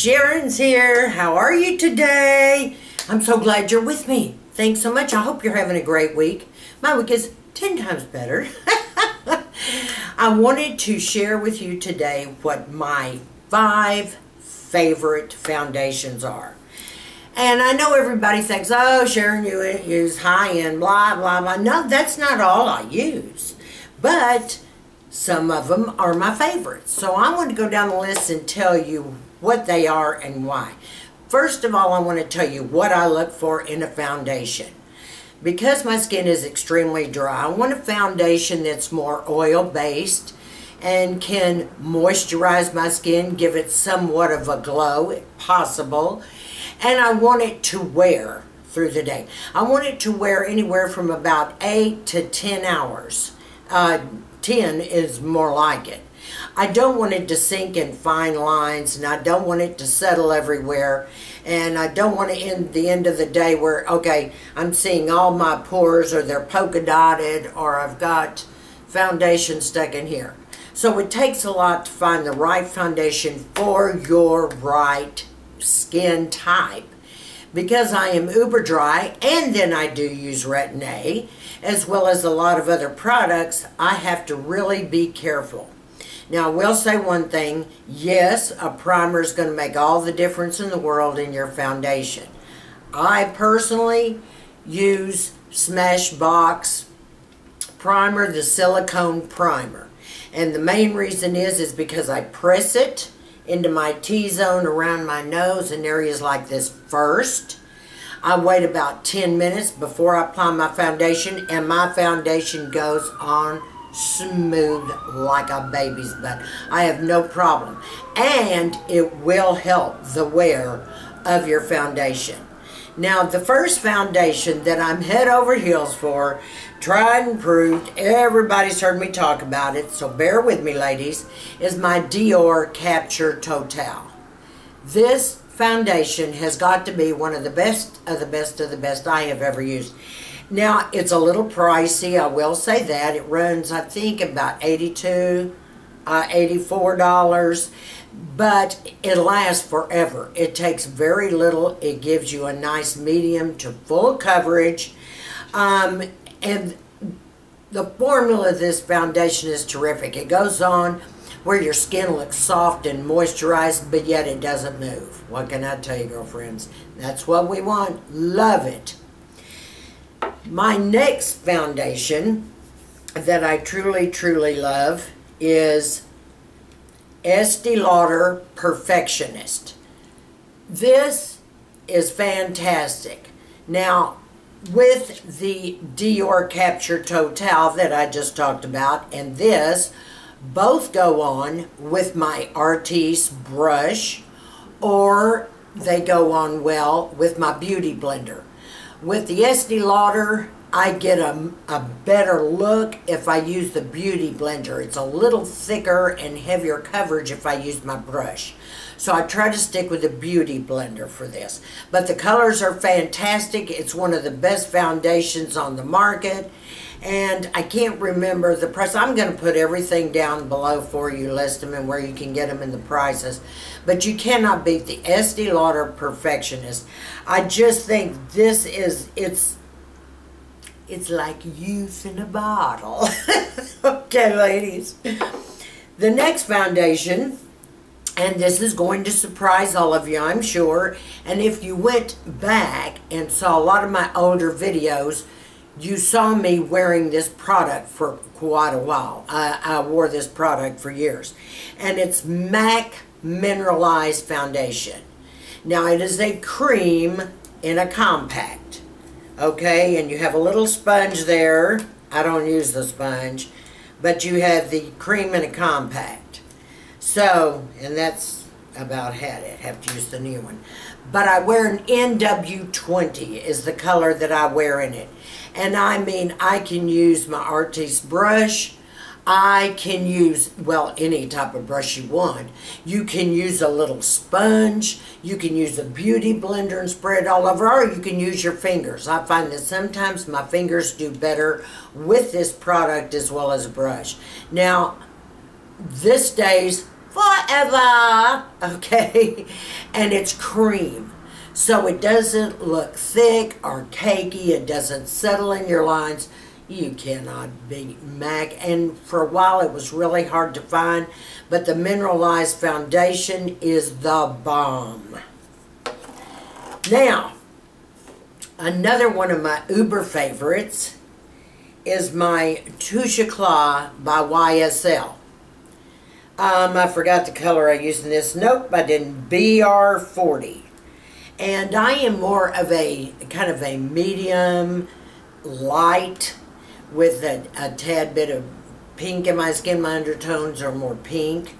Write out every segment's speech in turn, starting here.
Sharon's here. How are you today? I'm so glad you're with me. Thanks so much. I hope you're having a great week. My week is 10 times better. I wanted to share with you today what my 5 favorite foundations are. And I know everybody thinks, oh, Sharon, you use high-end, blah, blah, blah. No, that's not all I use. But some of them are my favorites. So I want to go down the list and tell you what they are and why. First of all, I want to tell you what I look for in a foundation. Because my skin is extremely dry, I want a foundation that's more oil-based and can moisturize my skin, give it somewhat of a glow if possible. And I want it to wear through the day. I want it to wear anywhere from about 8 to 10 hours. 10 is more like it. I don't want it to sink in fine lines, and I don't want it to settle everywhere, and I don't want to end the end of the day where, okay, I'm seeing all my pores, or they're polka dotted, or I've got foundation stuck in here. So it takes a lot to find the right foundation for your right skin type. Because I am uber dry, and then I do use Retin-A, as well as a lot of other products, I have to really be careful. Now, I will say one thing. Yes, a primer is going to make all the difference in the world in your foundation. I personally use Smashbox primer, the silicone primer. And the main reason is because I press it into my T-zone around my nose and areas like this first. I wait about 10 minutes before I apply my foundation, and my foundation goes on smooth like a baby's butt. I have no problem. And it will help the wear of your foundation. Now, the first foundation that I'm head over heels for, tried and proved, everybody's heard me talk about it, so bear with me, ladies, is my Dior Capture Total. This foundation has got to be one of the best of the best of the best I have ever used. Now, it's a little pricey, I will say that. It runs, I think, about $82, $84, but it lasts forever. It takes very little. It gives you a nice medium to full coverage. And the formula of this foundation is terrific. It goes on where your skin looks soft and moisturized, but yet it doesn't move. What can I tell you, girlfriends? That's what we want. Love it. My next foundation that I truly, truly love is Estee Lauder Perfectionist. This is fantastic. Now, with the Dior Capture Total that I just talked about and this, both go on with my Artiste brush, or they go on well with my Beauty Blender. With the Estee Lauder, I get a better look if I use the Beauty Blender. It's a little thicker and heavier coverage if I use my brush. So I try to stick with the Beauty Blender for this. But the colors are fantastic. It's one of the best foundations on the market. And I can't remember the price. I'm going to put everything down below for you, list them and where you can get them in the prices. But you cannot beat the Estee Lauder Perfectionist. I just think this is, it's like youth in a bottle. Okay, ladies. The next foundation, and this is going to surprise all of you, I'm sure. And if you went back and saw a lot of my older videos, you saw me wearing this product for quite a while. I wore this product for years. And it's MAC Mineralized Foundation. Now, it is a cream in a compact. Okay, and you have a little sponge there. I don't use the sponge. But you have the cream in a compact. So, and that's about had it. Have to use the new one. But I wear an NW20 is the color that I wear in it. And I mean, I can use my Artiste brush. I can use, well, any type of brush you want. You can use a little sponge. You can use a Beauty Blender and spread it all over. Or you can use your fingers. I find that sometimes my fingers do better with this product as well as a brush. Now, this stays forever, okay? And it's cream. So it doesn't look thick or cakey. It doesn't settle in your lines. You cannot beat MAC. And for a while it was really hard to find. But the Mineralized foundation is the bomb. Now, another one of my uber favorites is my Toosha Claw by YSL. I forgot the color I used in this. Nope, I didn't. BR40. And I am more of a kind of a medium light with a tad bit of pink in my skin. My undertones are more pink.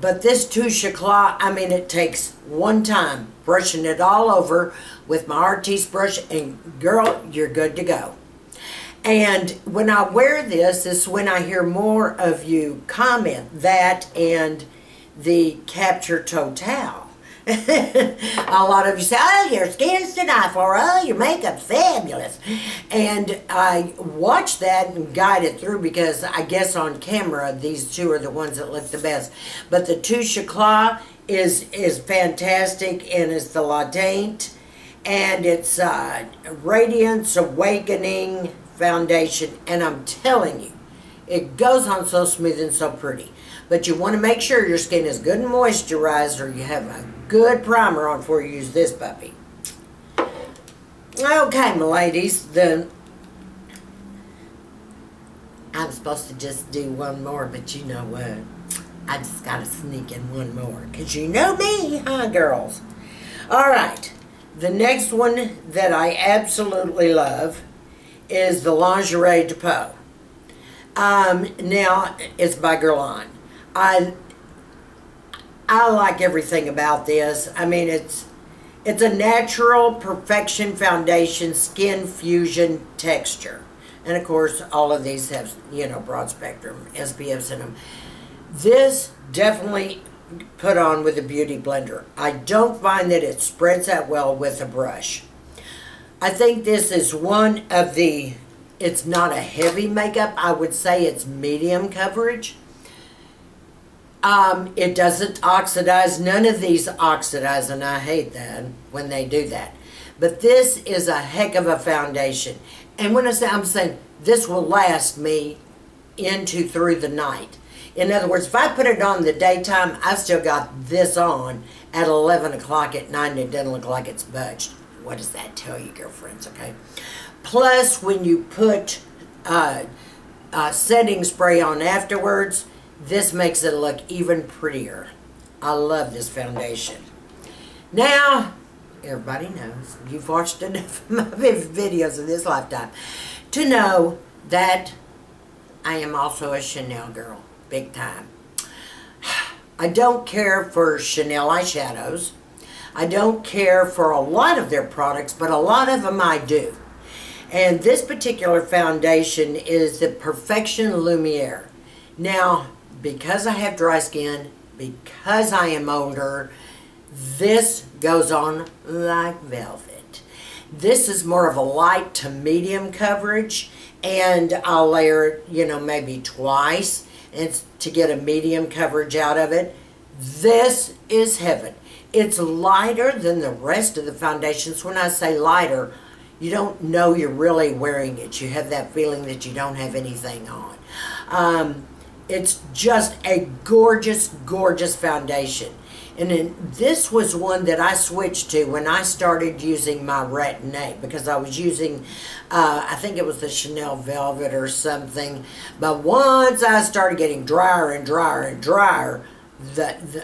But this Toosha Claw, I mean, it takes one time brushing it all over with my artiste brush, and girl, you're good to go. And when I wear this is when I hear more of you comment that and the Capture Total. A lot of you say, oh, your skin's to die for, oh, your makeup's fabulous. And I watch that and guide it through because I guess on camera these two are the ones that look the best. But the Toosha Claw is fantastic, and it's the La Teinte, and it's Radiance Awakening foundation, and I'm telling you, it goes on so smooth and so pretty. But you want to make sure your skin is good and moisturized, or you have a good primer on before you use this puppy. Okay, my ladies, I'm supposed to just do one more, but you know what? I just got to sneak in one more, because you know me, huh, girls? All right, the next one that I absolutely love is the Lingerie Depot. Now, it's by Guerlain. I like everything about this. I mean, it's a natural perfection foundation, skin fusion texture. And of course, all of these have, you know, broad spectrum SPFs in them. This definitely put on with a beauty blender. I don't find that it spreads that well with a brush. I think this is one of the, it's not a heavy makeup. I would say it's medium coverage. It doesn't oxidize. None of these oxidize, and I hate that when they do that. But this is a heck of a foundation. And when I say, I'm saying this will last me through the night. In other words, if I put it on in the daytime, I've still got this on at 11 o'clock at night, and it doesn't look like it's budged. What does that tell you, girlfriends, okay? Plus, when you put setting spray on afterwards, this makes it look even prettier. I love this foundation. Now, everybody knows, you've watched enough of my videos in this lifetime to know that I am also a Chanel girl, big time. I don't care for Chanel eyeshadows. I don't care for a lot of their products, but a lot of them I do. And this particular foundation is the Perfection Lumiere. Now, because I have dry skin, because I am older, this goes on like velvet. This is more of a light to medium coverage, and I'll layer it, you know, maybe twice and to get a medium coverage out of it. This is heaven. It's lighter than the rest of the foundations. When I say lighter, you don't know you're really wearing it. You have that feeling that you don't have anything on. It's just a gorgeous, gorgeous foundation. And then this was one that I switched to when I started using my Retin-A, because I was using, I think it was the Chanel Velvet or something. But once I started getting drier and drier and drier,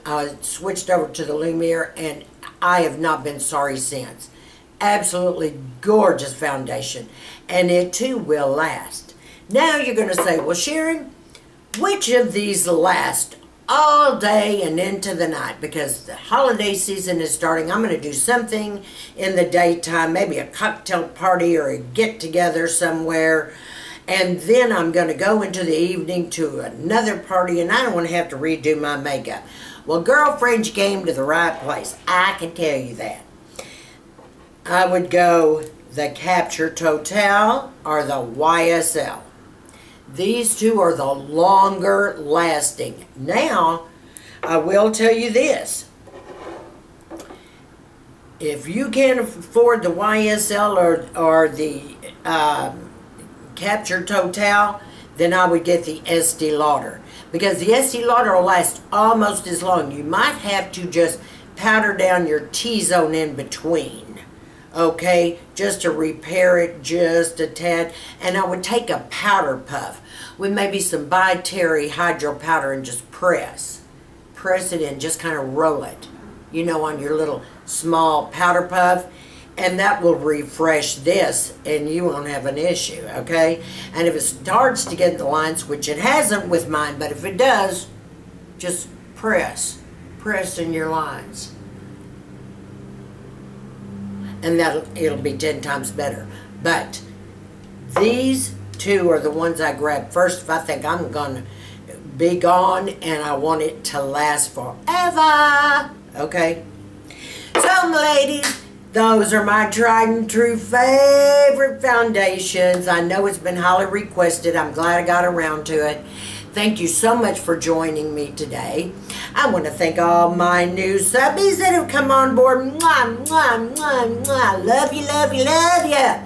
I switched over to the Lumiere, and I have not been sorry since. Absolutely gorgeous foundation. And it too will last. Now you're going to say, well, Sharon, which of these last all day and into the night? Because the holiday season is starting. I'm going to do something in the daytime, maybe a cocktail party or a get-together somewhere. And then I'm going to go into the evening to another party, and I don't want to have to redo my makeup. Well, girlfriend, you came to the right place. I can tell you that. I would go the Capture Total or the YSL. These two are the longer lasting. Now, I will tell you this. If you can't afford the YSL or the Capture Total, then I would get the Estee Lauder. Because the Estee Lauder will last almost as long. You might have to just powder down your T-zone in between. Okay? Just to repair it just a tad. And I would take a powder puff with maybe some By Terry hydro powder and just press. Press it in. Just kind of roll it. You know, on your little small powder puff. And that will refresh this, and you won't have an issue, okay? And if it starts to get in the lines, which it hasn't with mine, but if it does, just press. Press in your lines. And it'll be 10 times better. But these two are the ones I grabbed first if I think I'm going to be gone and I want it to last forever, okay? So, ladies, those are my tried and true favorite foundations. I know it's been highly requested. I'm glad I got around to it. Thank you so much for joining me today. I want to thank all my new subbies that have come on board. Mwah, mwah, mwah, mwah. Love you, love you, love you.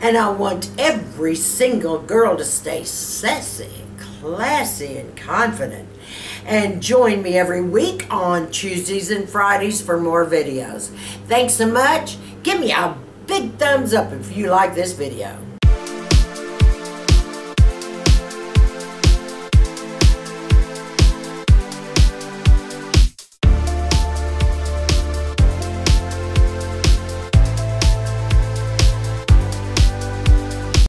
And I want every single girl to stay sassy, classy, and confident. And join me every week on Tuesdays and Fridays for more videos. Thanks so much. Give me a big thumbs up if you like this video.